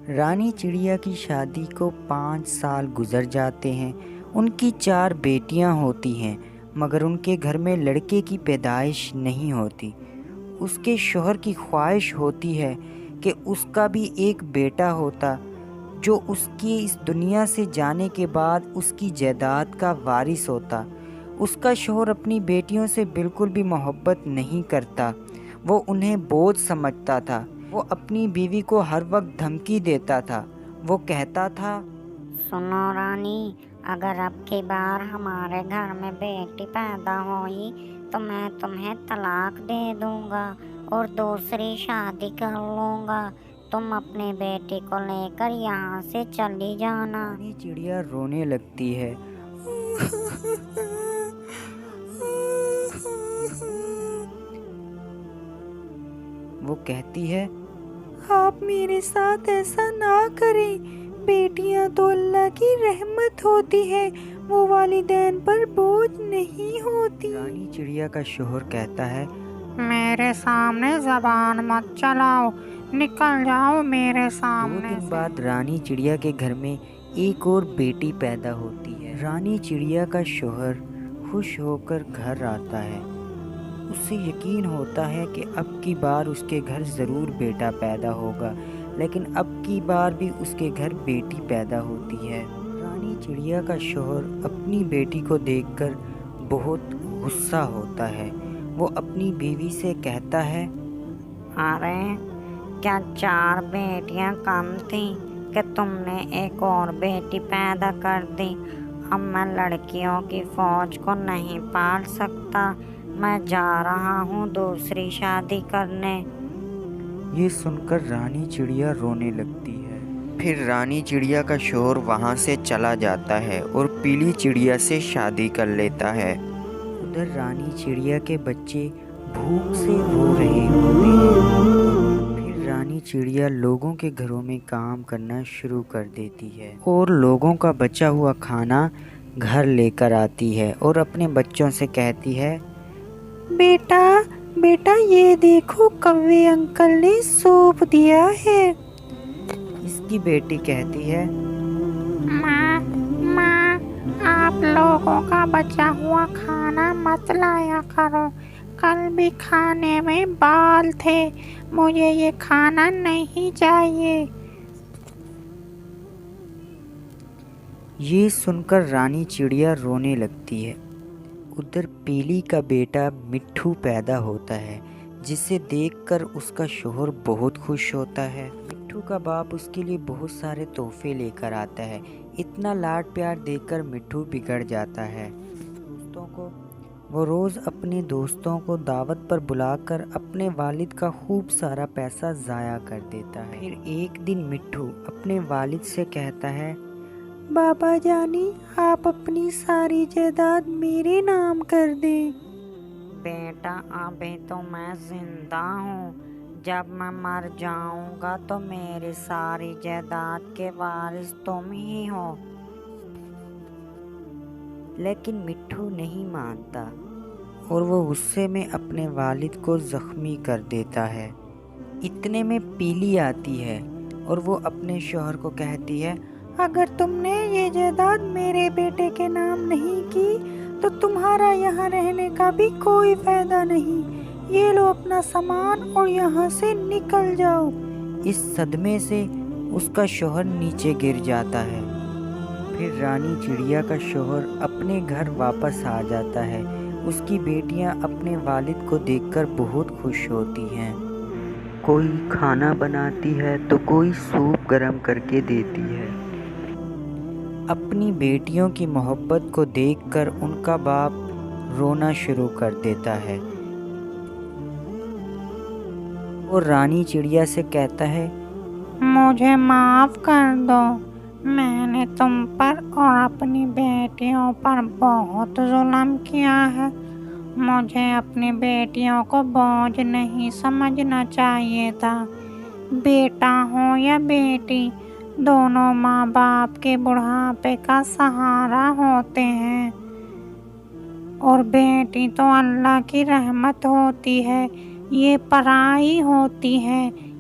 رانی چڑیا کی شادی کو 5 سال گزر جاتے ہیں۔ ان کی 4 بیٹیاں ہوتی ہیں، مگر ان کے گھر میں لڑکے کی پیدائش نہیں ہوتی۔ اس کے شوہر کی خواہش ہوتی ہے کہ اس کا بھی ایک بیٹا ہوتا، جو اس کی اس دنیا سے جانے کے بعد اس کی جائیداد کا وارث ہوتا۔ اس کا شوہر اپنی بیٹیوں سے بالکل بھی محبت نہیں کرتا، وہ انہیں بوجھ سمجھتا تھا۔ وہ اپنی بیوی کو ہر وقت دھمکی دیتا تھا۔ وہ کہتا تھا، سنو رانی، اگر اب کی بار ہمارے گھر میں بیٹی پیدا ہوئی تو میں تمہیں طلاق دے دوں گا اور دوسری شادی کر لوں گا۔ تم اپنی بیٹی کو لے کر یہاں سے چلی جانا۔ رانی چڑیا رونے لگتی ہے۔ وہ کہتی ہے، آپ میرے ساتھ ایسا نہ کریں، بیٹیاں تو اللہ کی رحمت ہوتی ہے، وہ والدین پر بوجھ نہیں ہوتی۔ رانی چڑیا کا شوہر کہتا ہے، میرے سامنے زبان مت چلاؤ، نکل جاؤ میرے 2 سامنے دن سے۔ بعد رانی چڑیا کے گھر میں ایک اور بیٹی پیدا ہوتی ہے۔ رانی چڑیا کا شوہر خوش ہو کر گھر آتا ہے۔ اسے یقین ہوتا ہے کہ اب کی بار اس کے گھر ضرور بیٹا پیدا ہوگا، لیکن اب کی بار بھی اس کے گھر بیٹی پیدا ہوتی ہے۔ رانی چڑیا کا شوہر اپنی بیٹی کو دیکھ کر بہت غصہ ہوتا ہے۔ وہ اپنی بیوی سے کہتا ہے، ارے کیا 4 بیٹیاں کم تھیں کہ تم نے ایک اور بیٹی پیدا کر دی؟ اب میں لڑکیوں کی فوج کو نہیں پال سکتا، میں جا رہا ہوں دوسری شادی کرنے۔ یہ سن کر رانی چڑیا رونے لگتی ہے۔ پھر رانی چڑیا کا شوہر وہاں سے چلا جاتا ہے اور پیلی چڑیا سے شادی کر لیتا ہے۔ ادھر رانی چڑیا کے بچے بھوک سے رو رہے ہوتے ہیں۔ پھر رانی چڑیا لوگوں کے گھروں میں کام کرنا شروع کر دیتی ہے اور لوگوں کا بچا ہوا کھانا گھر لے کر آتی ہے اور اپنے بچوں سے کہتی ہے، بیٹا بیٹا یہ دیکھو، کوے انکل نے سونپ دیا ہے۔ اس کی بیٹی کہتی ہے، ماں آپ لوگوں کا بچا ہوا کھانا مت لایا کرو، کل بھی کھانے میں بال تھے، مجھے یہ کھانا نہیں چاہیے۔ یہ سن کر رانی چڑیا رونے لگتی ہے۔ ادھر پیلی کا بیٹا مٹھو پیدا ہوتا ہے، جسے دیکھ کر اس کا شوہر بہت خوش ہوتا ہے۔ مٹھو کا باپ اس کے لیے بہت سارے تحفے لے کر آتا ہے۔ اتنا لاڈ پیار دیکھ کر مٹھو بگڑ جاتا ہے۔ وہ روز اپنے دوستوں کو دعوت پر بلا کر اپنے والد کا خوب سارا پیسہ ضائع کر دیتا ہے۔ پھر ایک دن مٹھو اپنے والد سے کہتا ہے، بابا جانی، آپ اپنی ساری جائیداد میرے نام کر دیں۔ بیٹا ابھی تو میں زندہ ہوں، جب میں مر جاؤں گا تو میری ساری جائیداد کے وارث تم ہی ہو۔ لیکن مٹھو نہیں مانتا اور وہ غصے میں اپنے والد کو زخمی کر دیتا ہے۔ اتنے میں پیلی آتی ہے اور وہ اپنے شوہر کو کہتی ہے، اگر تم نے یہ جائیداد میرے بیٹے کے نام نہیں کی تو تمہارا یہاں رہنے کا بھی کوئی فائدہ نہیں، یہ لو اپنا سامان اور یہاں سے نکل جاؤ۔ اس صدمے سے اس کا شوہر نیچے گر جاتا ہے۔ پھر رانی چڑیا کا شوہر اپنے گھر واپس آ جاتا ہے۔ اس کی بیٹیاں اپنے والد کو دیکھ کر بہت خوش ہوتی ہیں۔ کوئی کھانا بناتی ہے تو کوئی سوپ گرم کر کے دیتی ہے۔ اپنی بیٹیوں کی محبت کو دیکھ کر ان کا باپ رونا شروع کر دیتا ہے اور رانی چڑیا سے کہتا ہے، مجھے معاف کر دو، میں نے تم پر اور اپنی بیٹیوں پر بہت ظلم کیا ہے، مجھے اپنی بیٹیوں کو بوجھ نہیں سمجھنا چاہیے تھا۔ بیٹا ہو یا بیٹی، دونوں ماں باپ کے بڑھاپے کا سہارا ہوتے ہیں، اور بیٹی تو اللہ کی رحمت ہوتی ہے، یہ پرائی ہوتی ہے،